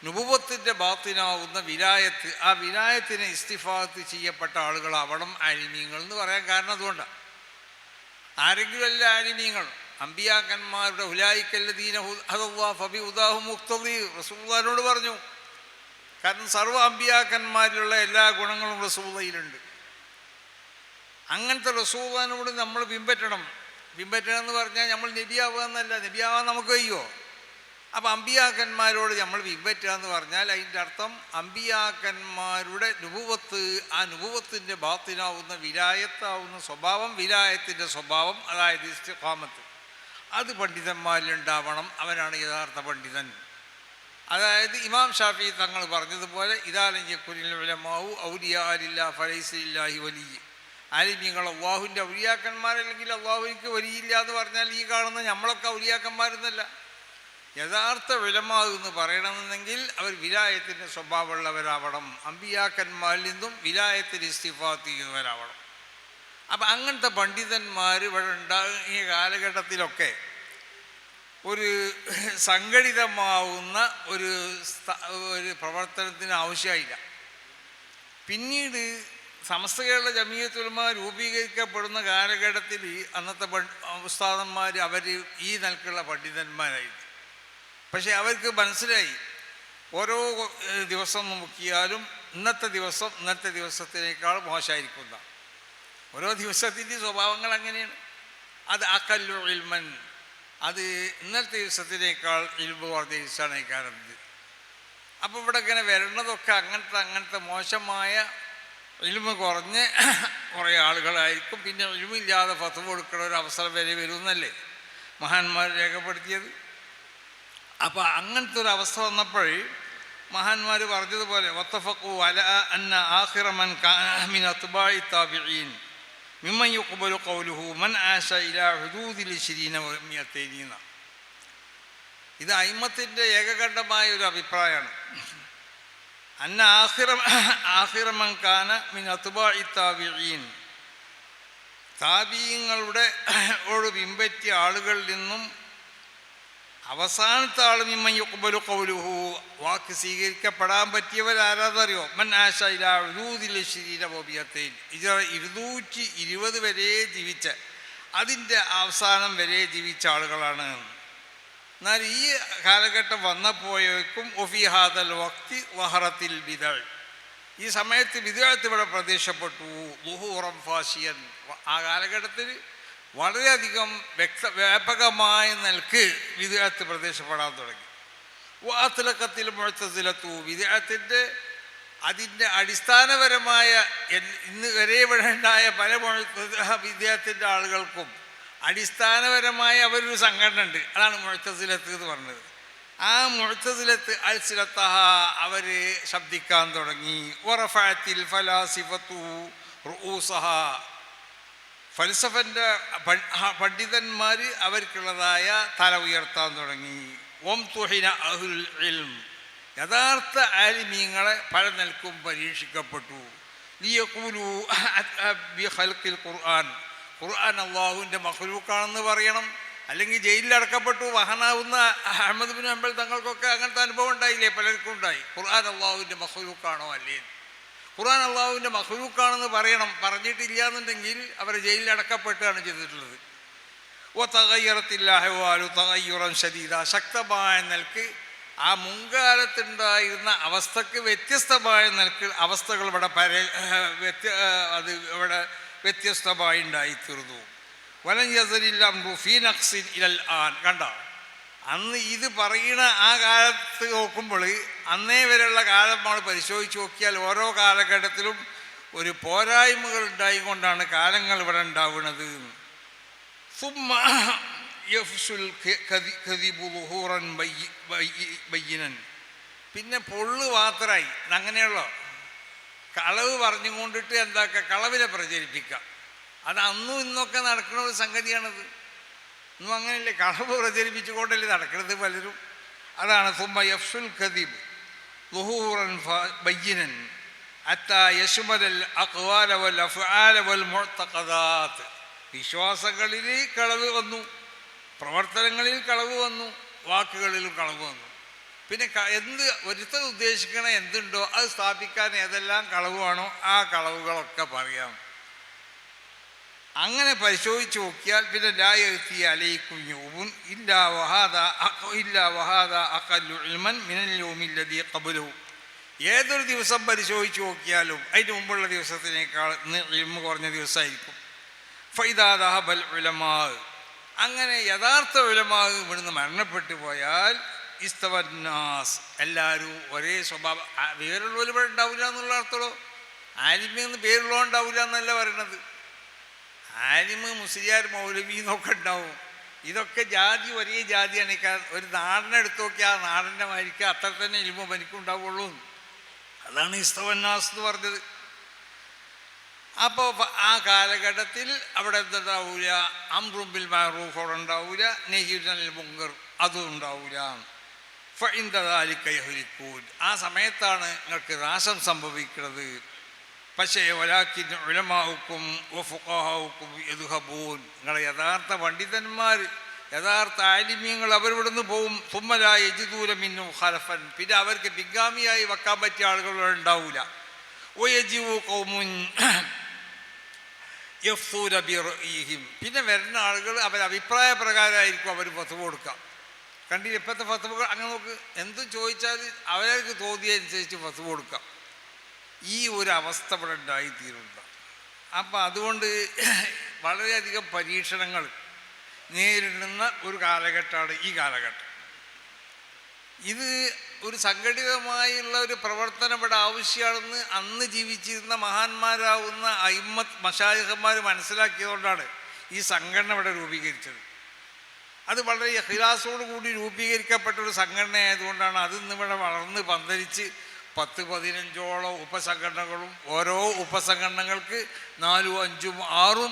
നുബുവത്തിൻ്റെ ബാത്തിനാവുന്ന വിലായത്ത്, ആ വിലായത്തിനെ ഇസ്തിഫാത്ത് ചെയ്യപ്പെട്ട ആളുകളാവണം ആലിമീങ്ങൾ എന്ന് പറയാൻ കാരണം അതുകൊണ്ടാണ്. ആരെങ്കിലും അല്ല ആലിമീങ്ങൾ. അമ്പിയാക്കന്മാരുടെ ഉലായിക്കല്ലദീന ഹദല്ലാഹു ഫബിഹുദാഹു മുഖ്തദി റസൂലുള്ളാഹിനോട് പറഞ്ഞു. കാരണം സർവ്വ അമ്പിയാക്കന്മാരിലുള്ള എല്ലാ ഗുണങ്ങളും റസൂലുള്ളാഹിയിലുണ്ട്. അങ്ങനത്തെ റസൂലുള്ളാഹിനോട് നമ്മൾ പിൻപറ്റണം. പിൻപറ്റണം എന്ന് പറഞ്ഞാൽ നമ്മൾ നബിയാവുക എന്നല്ല. നബിയാവാൻ നമുക്ക് കഴിയുമോ? അപ്പം അമ്പിയാക്കന്മാരോട് നമ്മൾ പിൻപറ്റുക എന്ന് പറഞ്ഞാൽ അതിൻ്റെ അർത്ഥം അമ്പിയാക്കന്മാരുടെ നുബുവത്ത്, ആ നുബുവത്തിൻ്റെ ബാത്തിനാവുന്ന വിലായത്താവുന്ന സ്വഭാവം, വിലായത്തിൻ്റെ സ്വഭാവം, അതായത് ഇസ്തിഖാമത്ത്, അത് പണ്ഡിതന്മാരിലുണ്ടാവണം. അവനാണ് യഥാർത്ഥ പണ്ഡിതൻ. അതായത് ഇമാം ഷാഫിഈ തങ്ങൾ പറഞ്ഞതുപോലെ ഇദാലം യകുനിൽ ഉലമാഉ ഔലിയാ ലില്ലാഹി ഫലൈസ ലില്ലാഹി വലി. ആലിമീങ്ങൾ അള്ളാഹുവിൻ്റെ ഔലിയാക്കന്മാരല്ലെങ്കിൽ അള്ളാഹുവിക്ക് വലിയില്ല എന്ന് പറഞ്ഞാൽ ഈ കാണുന്ന നമ്മളൊക്കെ ഔലിയാക്കന്മാരെന്നല്ല. യഥാർത്ഥ ഉലമാ എന്ന് പറയണമെന്നെങ്കിൽ അവർ വിലായത്തിൻ്റെ സ്വഭാവമുള്ളവരാവണം. അമ്പിയാക്കന്മാരിൽ നിന്നും വിലായത്തിന് ഇസ്തിഫാത്ത് ചെയ്യുന്നവരാവണം. അപ്പം അങ്ങനത്തെ പണ്ഡിതന്മാർ ഇവിടെ ഉണ്ടാകുന്ന കാലഘട്ടത്തിലൊക്കെ ഒരു സംഘടിതമാവുന്ന ഒരു പ്രവർത്തനത്തിന് ആവശ്യമായില്ല. പിന്നീട് സമസ്ത കേരള ജമിയത്തുൽ ഉലമാ രൂപീകരിക്കപ്പെടുന്ന കാലഘട്ടത്തിൽ അന്നത്തെ ഉസ്താദന്മാർ അവർ ഈ നിലക്കുള്ള പണ്ഡിതന്മാരായിരുന്നു. പക്ഷേ അവർക്ക് മനസ്സിലായി ഓരോ ദിവസം നോക്കിയാലും ഇന്നത്തെ ദിവസത്തിനേക്കാൾ മോശമായിരിക്കുന്ന ഓരോ ദിവസത്തിൻ്റെ സ്വഭാവങ്ങൾ അങ്ങനെയാണ്. അത് അഖല്ലു ഇൽമൻ, അത് ഇന്നത്തെ ദിവസത്തിനേക്കാൾ ഇൽമു കുറഞ്ഞ ദിവസമാണ് ഈ കാണുന്നത്. അപ്പോൾ ഇവിടെ ഇങ്ങനെ വരണതൊക്കെ അങ്ങനത്തെ മോശമായ ഇൽമു കുറഞ്ഞ് കുറേ ആളുകളായിരിക്കും. പിന്നെ ഇൽമില്ലാതെ ഫത്വ കൊടുക്കുന്ന ഒരു അവസരം വരെ വരുമെന്നല്ലേ മഹാന്മാർ രേഖപ്പെടുത്തിയത്. അപ്പോൾ അങ്ങനത്തെ ഒരു അവസ്ഥ വന്നപ്പോൾ മഹാന്മാർ പറഞ്ഞതുപോലെ വത്തഫഖു അലാ അന്ന ആഖിറ മൻ കാന മിൻ അത്ബാഇ താബിഈൻ മിമ്മൻ യുഖ്ബലു ഖൗലുഹു മൻ ആശ ഇലാ ഹുദൂദിൽ 20 വ 200. ഇത് അയിമ്മത്തിൻ്റെ ഏകകണ്ഠമായ ഒരു അഭിപ്രായമാണ്. അന്ന ആഖിറ മൻ കാന മിൻ അത്ബാഇ താബിഈൻ, താബിഈങ്ങളുടെ പിൻപറ്റിയ ആളുകളിൽ നിന്നും അവസാനത്തെ ആൾ മിമ്മൻ യുഖ്ബലു ഖൗലുഹു, വാക്ക് സ്വീകരിക്കപ്പെടാൻ പറ്റിയവരാരാന്നറിയോ? മൻ ആശ ഇലാ ഉദൂദിൽ ശരീര ബോബിയത്തൈൻ, 220 വരെ ജീവിച്ച, അതിൻ്റെ അവസാനം വരെ ജീവിച്ച ആളുകളാണ്. എന്നാൽ ഈ കാലഘട്ടം വന്നപ്പോഴേക്കും ഒഫി ഹാദൽ വക്തി വഹറത്തിൽ ബിദഅ്, ഈ സമയത്ത് ബിദ്അത്ത് ഇവിടെ പ്രത്യക്ഷപ്പെട്ടു. ളുഹൂറൻ ഫാശിയൻ, ആ കാലഘട്ടത്തിൽ വളരെയധികം വ്യാപകമായ നിലക്ക് ബിദ്അത്ത് പ്രത്യക്ഷപ്പെടാൻ തുടങ്ങി. വഅത്ലഖത്തിൽ മുഅ്തസിലത്തു, ബിദ്അത്തിൻ്റെ അതിൻ്റെ അടിസ്ഥാനപരമായ ഇന്ന് വരെ ഇവിടെ ഉണ്ടായ പല ബിദ്അത്തിൻ്റെ ആളുകൾക്കും അടിസ്ഥാനപരമായ അവരൊരു സംഘടന ഉണ്ട്, അതാണ് മുഅ്തസിലത്ത് എന്ന് പറഞ്ഞത്. ആ മുഅ്തസിലത്ത് അൽസിലത്തഹ, അവർ ശബ്ദിക്കാൻ തുടങ്ങി. വറഫഅത്തിൽ ഫലാസിഫത്തു റുഊസഹ, ഫൽസഫൻ്റെ പണ്ഡിതന്മാർ അവർക്കുള്ളതായ തല ഉയർത്താൻ തുടങ്ങി. വംതുഹിന അഹ്ലുൽ ഇൽം, യഥാർത്ഥ ആലിമീങ്ങളെ പല നിലക്കും പരീക്ഷിക്കപ്പെട്ടു. ലിയഖൂലു ബിഖൽഖിൽ ഖുർആൻ, ഖുർആൻ അള്ളാഹുവിൻ്റെ മഖ്ലൂക്കാണെന്ന് പറയണം. അല്ലെങ്കിൽ ജയിലിൽ അടക്കപ്പെട്ടു വഹനാവുന്ന അഹ്മദ് ബിൻ ഹംബൽ തങ്ങൾക്കൊക്കെ അങ്ങനത്തെ അനുഭവം ഉണ്ടായില്ലേ? പലർക്കും ഉണ്ടായി. ഖുർആൻ അള്ളാഹുവിൻ്റെ മഖ്ലൂക്കാണോ അല്ലേ? ഖുർആൻ അള്ളാഹുവിൻ്റെ മഖ്ലൂക്കാണെന്ന് പറയണം. പറഞ്ഞിട്ടില്ല എന്നുണ്ടെങ്കിൽ അവർ ജയിലിൽ അടക്കപ്പെട്ടാണ് ചെയ്തിട്ടുള്ളത്. ഓ തഗയ്യറത്തില്ലാഹു തഗയ്യുറൻ ശദീദ, ശക്തമായ നിലക്ക് ആ മുൻകാലത്തുണ്ടായിരുന്ന അവസ്ഥക്ക് വ്യത്യസ്തമായ നിലക്ക് അവസ്ഥകൾ ഇവിടെ അത് ഇവിടെ വ്യത്യസ്തമായി ഉണ്ടായിത്തീർന്നു. വലൻ യസലിൽ അംറു ഫീ നഖ്സിൻ ഇലൽ ആൻ, കണ്ട അന്ന് ഇത് പറയുന്ന ആ കാലത്ത് നോക്കുമ്പോൾ അന്നേ വരെയുള്ള കാലം നമ്മൾ പരിശോധിച്ച് നോക്കിയാൽ ഓരോ കാലഘട്ടത്തിലും ഒരു പോരായ്മകൾ ഉണ്ടായിക്കൊണ്ടാണ് കാലങ്ങൾ ഇവിടെ ഉണ്ടാവുന്നത്. സുമ്മ യഫ്സുൽ കദിബു ളുഹൂറൻ ബയ്യിനൻ, പിന്നെ പൊള്ളു മാത്രമായി അങ്ങനെയുള്ള കളവ് പറഞ്ഞുകൊണ്ടിട്ട് എന്താക്കുക, കളവിനെ പ്രചരിപ്പിക്കുക. അത് അന്നും ഇന്നൊക്കെ നടക്കുന്ന ഒരു സംഗതിയാണത്. ഇന്നും അങ്ങനെയല്ലേ, കളവ് പ്രചരിപ്പിച്ചുകൊണ്ടല്ലേ നടക്കുന്നത് പലരും. അതാണ് സുമ്മ യഫ്സുൽ കദിബ് ളുഹൂറൻ ബയ്യിനൻ ഹത്താ യശ്മലൽ അഖ്വാല വൽ അഫ്ആല വൽ മുഅ്തഖദാത്ത്, വിശ്വാസങ്ങളിൽ കളവ് വന്നു, പ്രവർത്തനങ്ങളിൽ കളവ് വന്നു, വാക്കുകളിലും കളവ് വന്നു. പിന്നെ എന്ത് ഒരുത്തൻ ഉദ്ദേശിക്കണ എന്തുണ്ടോ അത് സ്ഥാപിക്കാൻ ഏതെല്ലാം കളവാണോ ആ കളവുകളൊക്കെ പറയാം. അങ്ങനെ പരിശോധിച്ച് നോക്കിയാൽ പിന്നെ ലാ യഅതി അലൈക്കും യൗമുൻ ഇല്ലാ വഹാദ അഖല്ലു ഇൽമൻ മിനൽ യൗമിൽ ലദീ ഖബ്ലഹു, ഏതൊരു ദിവസം പരിശോധിച്ച് നോക്കിയാലും അതിന് മുമ്പുള്ള ദിവസത്തിനേക്കാൾ ഇൽമ് കുറഞ്ഞ ദിവസമായിരിക്കും. ഫൈദാ ദഹബൽ ഉലമാ, അങ്ങനെ യഥാർത്ഥ ഉലമാ ഇവിടുന്ന് മരണപ്പെട്ടു പോയാൽ ഇസ്തവന്നാസ്, എല്ലാവരും ഒരേ സ്വഭാവം, പേരുള്ളവർ ഇവിടെ ഉണ്ടാവില്ല എന്നുള്ള അർത്ഥമോ? ആലിമെന്ന് പേരുള്ളവ ഉണ്ടാവില്ല എന്നല്ല പറയണത്. ആലിമ് മുസ്ലിയാർ മൗലവി എന്നൊക്കെ ഉണ്ടാവും. ഇതൊക്കെ ജാതി ഒരേ ജാതിയാണ്. ഒരു നാടിനെടുത്ത് നോക്കിയാൽ ആ നാടിൻ്റെ മാരിക്ക് അത്ര തന്നെ ഇൽമ പനിക്കുണ്ടാവുള്ളൂ. അതാണ് ഇസ്തവന്നാസ് എന്ന് പറഞ്ഞത്. അപ്പോൾ ആ കാലഘട്ടത്തിൽ അവിടെ എന്തുണ്ടാവില്ല, അംറും ബിൽ മഅറൂഫ് അവിടെ ഉണ്ടാവില്ല, നഹ്യുൻ അനിൽ മുൻകർ അതും ഉണ്ടാവില്ല. ഫഇൻദ ദാലിക യഹ്ലികൂൻ, ആ സമയത്താണ് നിങ്ങൾക്ക് നാശം സംഭവിക്കുന്നത്. പക്ഷേ വലാകിൻ ഉലമാഉക്കും വഫുഖഹാഉക്കും യദ്ഹബൂൻ, നിങ്ങളെ യഥാർത്ഥ പണ്ഡിതന്മാർ യഥാർത്ഥ ആലിമീങ്ങൾ അവരിവിടുന്ന് പോവും. സുമ്മ ലാ യജിദൂന മിൻഹു ഖലഫൻ, പിന്നെ അവർക്ക് പിൻഗാമിയായി വെക്കാൻ പറ്റിയ ആളുകൾ ഉണ്ടാവില്ല. വയജിഉ ഖൗമുൻ യഫ്സൂന ബിറഅയിഹിം, പിന്നെ വരുന്ന ആളുകൾ അവർ അഭിപ്രായ പ്രകാരമായിരിക്കും അവർ ഫത്വ കൊടുക്കുക. കണ്ടില്ല ഇപ്പോഴത്തെ ഫത്വകൾ? അങ്ങനെ നോക്ക്, എന്തും ചോദിച്ചാൽ അവർക്ക് തോന്നിയനുസരിച്ച് ഫത്വ കൊടുക്കാം. ഈ ഒരു അവസ്ഥ ഇവിടെ ഉണ്ടായിത്തീരുന്നുണ്ട്. അപ്പം അതുകൊണ്ട് വളരെയധികം പരീക്ഷണങ്ങൾ നേരിടുന്ന ഒരു കാലഘട്ടമാണ് ഈ കാലഘട്ടം. ഇത് ഒരു സംഘടിതമായുള്ള ഒരു പ്രവർത്തനം ഇവിടെ ആവശ്യമാണെന്ന് അന്ന് ജീവിച്ചിരുന്ന മഹാന്മാരാവുന്ന അയിമ്മത്ത് മശായിഖന്മാർ മനസ്സിലാക്കിയതുകൊണ്ടാണ് ഈ സംഘടന ഇവിടെ രൂപീകരിച്ചത്. അത് വളരെ ഇഖ്ലാസോടു കൂടി രൂപീകരിക്കപ്പെട്ട ഒരു സംഘടന ആയതുകൊണ്ടാണ് അതിന്ന് ഇവിടെ വളർന്ന് പന്തലിച്ച് 10-15ഓളം ഉപസംഘടനകളും ഓരോ ഉപസംഘടനകൾക്ക് 4, 5, 6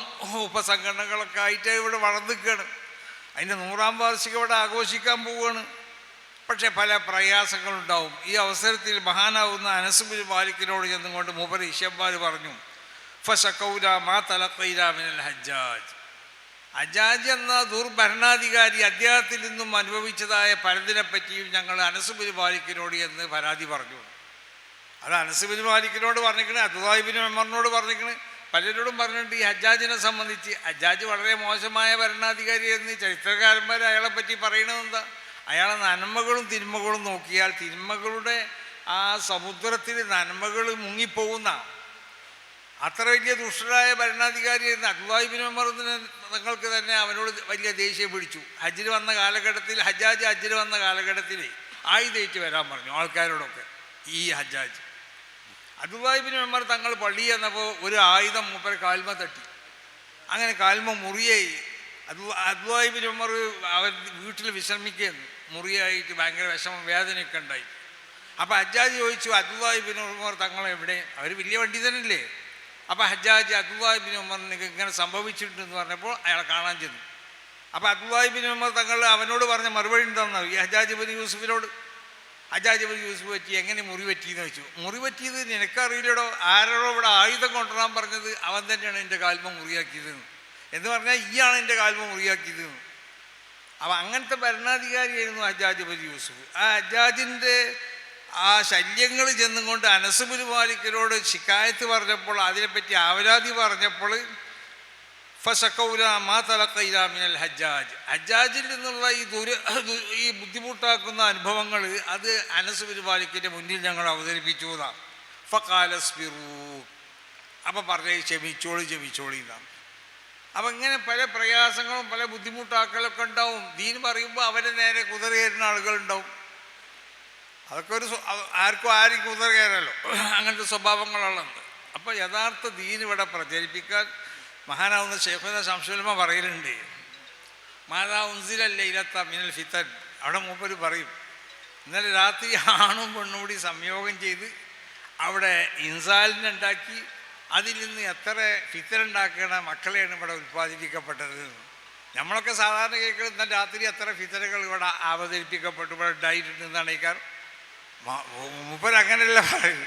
ഉപസംഘടനകളൊക്കെ ആയിട്ട് ഇവിടെ വളർന്നിരിക്കുകയാണ്. അതിൻ്റെ 100ാം വാർഷികം ഇവിടെ ആഘോഷിക്കാൻ പോവുകയാണ്. പക്ഷേ പല പ്രയാസങ്ങളുണ്ടാവും. ഈ അവസരത്തിൽ മഹാനാവുന്ന അനസ് ബിൻ മാലിക്കിനോട് ചെന്നുകൊണ്ട് മൂപ്പര് ഇഷ്യന്മാർ പറഞ്ഞു, ഫശക്കൗല മാ തലഖൈന മിനൽ ഹജ്ജാജ്, ഹജ്ജാജ് എന്ന ദുർഭരണാധികാരി അദ്ദേഹത്തിൽ നിന്നും അനുഭവിച്ചതായ പലതിനെ പറ്റിയും ഞങ്ങൾ അനസ് ബിൻ മാലിക്കിനോട് എന്ന് പരാതി പറഞ്ഞു. അത് അനസ് ബിൻ മാലിക്കിനോട് പറഞ്ഞിരിക്കണേ, അബ്ദുല്ലാഹി ബിൻ ഉമറിനോട് പറഞ്ഞിരിക്കണേ, പലരോടും പറഞ്ഞിട്ടുണ്ട്. ഈ ഹജ്ജാജിനെ സംബന്ധിച്ച് ഹജ്ജാജ് വളരെ മോശമായ ഭരണാധികാരി എന്ന് ചരിത്രകാരന്മാർ അയാളെ പറ്റി പറയണത് എന്താ? അയാളെ നന്മകളും തിന്മകളും നോക്കിയാൽ തിന്മകളുടെ ആ സമുദ്രത്തിൽ നന്മകൾ മുങ്ങിപ്പോകുന്ന അത്ര വലിയ ദുഷ്ടരായ ഭരണാധികാരിയായിരുന്നു. അബ്ദുല്ലാഹി ബിൻ ഉമർ തങ്ങൾക്ക് തന്നെ അവനോട് വലിയ ദേഷ്യം പിടിച്ചു. ഹജ്ജിന് വന്ന കാലഘട്ടത്തിൽ ഹജ്ജിന് വന്ന കാലഘട്ടത്തിൽ ആയുധേറ്റ് വരാൻ പറഞ്ഞു ആൾക്കാരോടൊക്കെ. ഈ ഹജ്ജാജ് അബ്ദുല്ലാഹി ബിൻ ഉമർ തങ്ങൾ പള്ളി ചെന്നപ്പോൾ ഒരു ആയുധം മൂപ്പർ കാൽമ തട്ടി. അങ്ങനെ കാൽമ മുറിയായി. അബ്ദുല്ലാഹി ബിൻ ഉമർ അവർ വീട്ടിൽ വിശ്രമിക്കുന്നു. മുറിയായിട്ട് ഭയങ്കര വിഷമം വേദനയൊക്കെ ഉണ്ടായി. അപ്പോൾ ഹജ്ജാജ് ചോദിച്ചു, അബ്ദുല്ലാഹി ബിൻ ഉമർ തങ്ങൾ എവിടെ? അവർ വലിയ പണ്ഡിതനല്ലേ. അപ്പോൾ ഹജ്ജാജ് അബ്ദുല്ലാഹി ബിൻ ഉമറിന് ഇങ്ങനെ സംഭവിച്ചിട്ടുണ്ടെന്ന് പറഞ്ഞപ്പോൾ അയാളെ കാണാൻ ചെന്നു. അപ്പോൾ അബ്ദുല്ലാഹി ബിൻ ഉമർ തങ്ങൾ അവനോട് പറഞ്ഞ മറുപടി എന്താണെന്നോ, ഈ ഹജ്ജാജ് ബിൻ യൂസുഫിനോട്, ഹജ്ജാജ് ബിൻ യൂസുഫ് പറ്റി എങ്ങനെ മുറി പറ്റിയെന്ന് വെച്ചു. മുറി പറ്റിയത് നിനക്കറിയില്ലടോ, ആരോടോ ഇവിടെ ആയുധം കൊണ്ടുവരാൻ പറഞ്ഞത് അവൻ തന്നെയാണ് എൻ്റെ കാൽമ മുറിയാക്കിയതെന്ന് എന്ന് പറഞ്ഞാൽ ഈയാണ് എൻ്റെ കാൽമ മുറിയാക്കിയതെന്ന്. അപ്പം അങ്ങനത്തെ ഭരണാധികാരിയായിരുന്നു ഹജ്ജാജ് ബിൻ യൂസുഫ്. ആ ഹജ്ജാജിൻ്റെ ആ ശല്യങ്ങൾ ചെന്നും കൊണ്ട് അനസ് ബിൻ മാലിക്കിനോട് ശിക്കായത്ത് പറഞ്ഞപ്പോൾ, അതിനെപ്പറ്റി ആവരാതി പറഞ്ഞപ്പോൾ ഹജ്ജാജിൽ നിന്നുള്ള ഈ ബുദ്ധിമുട്ടാക്കുന്ന അനുഭവങ്ങൾ അത് അനസ് ബിൻ മാലിക്കിൻ്റെ മുന്നിൽ ഞങ്ങൾ അവതരിപ്പിച്ചു എന്നാണ്. ഫഖാലസ്ബിറൂ, അപ്പം പറഞ്ഞ ക്ഷമിച്ചോളി എന്നാണ്. അപ്പം ഇങ്ങനെ പല പ്രയാസങ്ങളും പല ബുദ്ധിമുട്ടാക്കലൊക്കെ ഉണ്ടാവും. ദീൻ പറയുമ്പോൾ അവരെ നേരെ കുതിര കയറുന്ന ആളുകളുണ്ടാവും. അതൊക്കെ ആരും കുതിര കയറല്ലോ, അങ്ങനത്തെ സ്വഭാവങ്ങളുള്ളത്. അപ്പോൾ യഥാർത്ഥ ദീൻ ഇവിടെ പ്രചരിപ്പിക്കാൻ മഹാനാവുന്ന ശൈഖുന ശംസുൽ പറയലുണ്ട്, മാതാ ഉൻസിലല്ലേ ഇലത്ത മിനൽ ഫിത്തൻ. അവിടെ മൂപ്പര് പറയും, ഇന്നലെ രാത്രി ആണും പെണ്ണും കൂടി സംയോഗം ചെയ്ത് അവിടെ ഇൻസാലിനെ ഉണ്ടാക്കി അതിൽ നിന്ന് എത്ര ഫിത്തനുണ്ടാക്കണ മക്കളെയാണ് ഇവിടെ ഉൽപ്പാദിപ്പിക്കപ്പെട്ടത്. നമ്മളൊക്കെ സാധാരണ കേൾക്കുന്നത് ഇന്നലെ രാത്രി എത്ര ഫിത്തനുകൾ ഇവിടെ അവതരിപ്പിക്കപ്പെട്ടു, ഇവിടെ ഉണ്ടായിട്ടുണ്ടെന്നാണ് ഈ കാരണം. മൂപ്പരങ്ങനെയല്ല പറയും.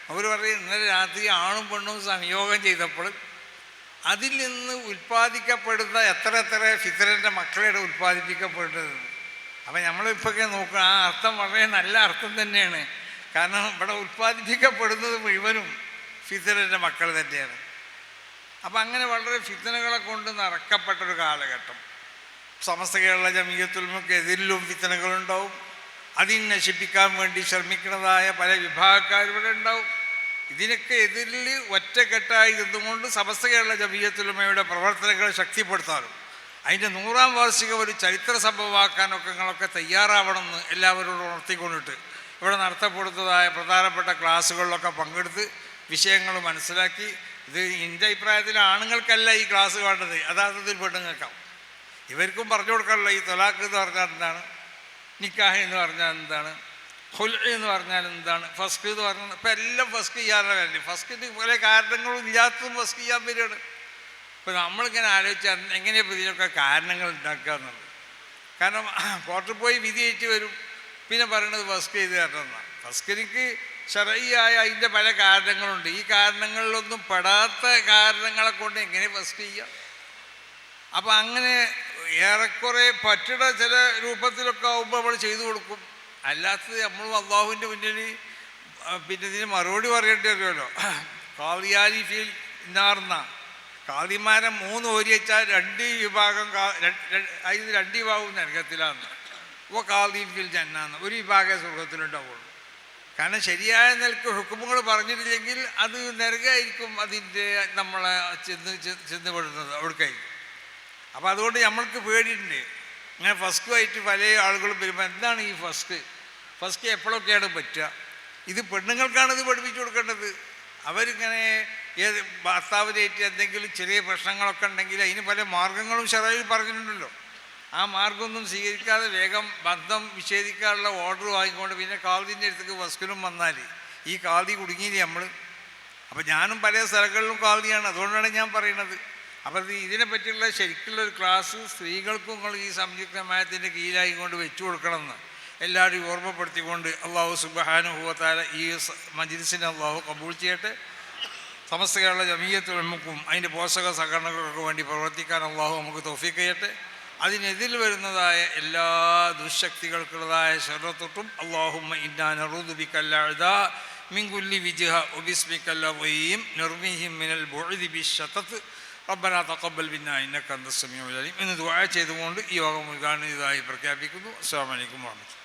അവർ പറയും ഇന്നലെ രാത്രി ആണും പെണ്ണും സംയോഗം ചെയ്തപ്പോൾ അതിൽ നിന്ന് ഉൽപ്പാദിക്കപ്പെടുന്ന എത്ര ഫിത്തറിൻ്റെ മക്കളെയാണ് ഉൽപ്പാദിപ്പിക്കപ്പെട്ടത്. അപ്പം നമ്മളിപ്പോഴൊക്കെ നോക്കുക, ആ അർത്ഥം വളരെ നല്ല അർത്ഥം തന്നെയാണ്. കാരണം ഇവിടെ ഉൽപ്പാദിപ്പിക്കപ്പെടുന്നത് മുഴുവനും ഫിത്തറിൻ്റെ മക്കൾ തന്നെയാണ്. അപ്പം അങ്ങനെ വളരെ ഫിത്തനകളെ കൊണ്ട് നിറക്കപ്പെട്ടൊരു കാലഘട്ടം. സമസ്ത കേരള ജമിയത്തുൽ ഉലമക്ക് എതിരിലും ഫിത്തനകളുണ്ടാവും. അതിനെ നശിപ്പിക്കാൻ വേണ്ടി ശ്രമിക്കുന്നതായ പല വിഭാഗക്കാരിവിടെ ഉണ്ടാവും. ഇതിനൊക്കെ എതിരിൽ ഒറ്റക്കെട്ടായി നിന്നുകൊണ്ട് സമസ്ത കേരള ജമിയത്തുൽ ഉലമയുടെ പ്രവർത്തനങ്ങൾ ശക്തിപ്പെടുത്താനും അതിൻ്റെ 100ാം വാർഷികം ഒരു ചരിത്ര സംഭവമാക്കാനൊക്കെ നിങ്ങളൊക്കെ തയ്യാറാവണമെന്ന് എല്ലാവരോടും ഉണർത്തിക്കൊണ്ടിട്ട് ഇവിടെ നടത്തപ്പെടുന്നതായ പ്രധാനപ്പെട്ട ക്ലാസ്സുകളിലൊക്കെ പങ്കെടുത്ത് വിഷയങ്ങൾ മനസ്സിലാക്കി. ഇത് എൻ്റെ അഭിപ്രായത്തിൽ ആണുങ്ങൾക്കല്ല ഈ ക്ലാസ് വേണ്ടത്, യഥാർത്ഥത്തിൽ പെണ്ണുങ്ങൾക്കാവും. ഇവർക്കും പറഞ്ഞു കൊടുക്കാനുള്ള ഈ തൊലാഖ് എന്ന് പറഞ്ഞാൽ എന്താണ്, നിക്കാഹ് എന്ന് പറഞ്ഞാൽ എന്താണ്, ഹുൽ എന്ന് പറഞ്ഞാൽ എന്താണ്, ഫസ്ക് എന്ന് പറഞ്ഞാൽ ഇപ്പം എല്ലാം ഫസ്ക് ചെയ്യാനുള്ള കാര്യം. ഫസ്കിന് പല കാരണങ്ങളും ഇല്ലാത്തതും ഫസ്ക് ചെയ്യാൻ വരികയാണ്. ഇപ്പം നമ്മളിങ്ങനെ ആലോചിച്ചാൽ എങ്ങനെയാണ് ഇപ്പോൾ ഇതിനൊക്കെ കാരണങ്ങൾ ഉണ്ടാക്കുക എന്നുള്ളത്. കാരണം കോർട്ടിൽ പോയി വിധിയേറ്റ് വരും, പിന്നെ പറയണത് ഫസ്ക് ചെയ്ത് തരണമെന്നാണ്. ഫസ്കിനിക്ക് ശരഈയായ അതിൻ്റെ പല കാരണങ്ങളുണ്ട്. ഈ കാരണങ്ങളിലൊന്നും പെടാത്ത കാരണങ്ങളെ കൊണ്ട് എങ്ങനെ ഫസ്ക് ചെയ്യാം? അപ്പം അങ്ങനെ ഏറെക്കുറെ പറ്റിട ചില രൂപത്തിലൊക്കെ ആകുമ്പോൾ നമ്മൾ ചെയ്തു കൊടുക്കും. അല്ലാത്തത് നമ്മൾ അള്ളാഹുവിൻ്റെ മുന്നിൽ പിന്നെ ഇതിന് മറുപടി പറയേണ്ടി വരുമല്ലോ. കാളിയാലി ഫീൽ ഇന്നാർന്ന കാളിമാരെ 3 ഓരി വെച്ചാൽ 2 വിഭാഗം അതിൽ 2 വിഭാഗവും നരകത്തിലാന്ന്. ഓ കാളി ഫീൽ ജന്നാന്ന്, ഒരു വിഭാഗം സ്വർഗത്തിലുണ്ടാവുള്ളൂ. കാരണം ശരിയായ നിലക്ക് ഹുക്കുമുകൾ പറഞ്ഞിട്ടില്ലെങ്കിൽ അത് നരകമായിരിക്കും അതിൻ്റെ നമ്മളെ ചെന്നുപെടുന്നത് അവിടേക്കായിരിക്കും. അപ്പോൾ അതുകൊണ്ട് നമ്മൾക്ക് പേടിയുണ്ട്. ഇങ്ങനെ ഫസ്കുമായിട്ട് പല ആളുകളും വരുമ്പോൾ എന്താണ് ഈ ഫസ്ക് എപ്പോഴൊക്കെയാണ് പറ്റുക? ഇത് പെണ്ണുങ്ങൾക്കാണ് ഇത് പഠിപ്പിച്ചു കൊടുക്കേണ്ടത്. അവരിങ്ങനെ ഏത് ഭർത്താവിനായിട്ട് എന്തെങ്കിലും ചെറിയ പ്രശ്നങ്ങളൊക്കെ ഉണ്ടെങ്കിൽ അതിന് പല മാർഗങ്ങളും ശറയിൽ പറഞ്ഞിട്ടുണ്ടല്ലോ. ആ മാർഗമൊന്നും സ്വീകരിക്കാതെ വേഗം ബന്ധം വിച്ഛേദിക്കാനുള്ള ഓർഡർ വാങ്ങിക്കൊണ്ട് പിന്നെ കാദിൻ്റെ അടുത്തേക്ക് ഫസ്കിനും വന്നാൽ ഈ കാദി കുടുങ്ങിയില്ലേ നമ്മൾ. അപ്പോൾ ഞാനും പല സ്ഥലങ്ങളിലും കാദിയാണ്, അതുകൊണ്ടാണ് ഞാൻ പറയുന്നത്. അപ്പോൾ ഇതിനെ പറ്റിയുള്ള ശരിക്കുള്ളൊരു ക്ലാസ് സ്ത്രീകൾക്കും നിങ്ങൾ ഈ സംയുക്ത ജമാഅത്തിൻ്റെ കീഴിലായി കൊണ്ട് വെച്ചു കൊടുക്കണമെന്ന് എല്ലാവരും ഓർമ്മപ്പെടുത്തിക്കൊണ്ട് അള്ളാഹു സുബ്ഹാനഹു വ തആല ഈ മജ്‌ലിസിനെ അള്ളാഹു കബൂൽ ചെയ്യട്ടെ. സമസ്ത കേരള ജമീയത്തുൽ ഉലമക്കും അതിൻ്റെ പോഷക സംഘടനകൾക്ക് വേണ്ടി പ്രവർത്തിക്കാൻ അള്ളാഹു നമുക്ക് തൗഫീഖ് ചെയ്യട്ടെ. അതിനെതിൽ വരുന്നതായ എല്ലാ ദുശക്തികൾക്കുള്ളതായ ശർറത്തൊട്ടും അല്ലാഹുമ്മ ഇന്നാ നഊദു ബിക്കൽ അഅദാ മിൻ കുല്ലി വിജ്ഹ വബിസ്മിക്കൽ അളീം നർമീഹിം മിനൽ ബുഅദി ബിശ്ശതത് റബ്ബനാ തഖബ്ബൽ മിന്നാ ഇന്നക അൻതസ് സമീഉൽ അലീം എന്ന് ദുആ ചെയ്തുകൊണ്ട് ഈ യോഗം ഉദ്ഘാടനം ചെയ്തതായി പ്രഖ്യാപിക്കുന്നു. അസ്സലാമു അലൈക്കും വറഹ്മത്തുള്ളാഹി.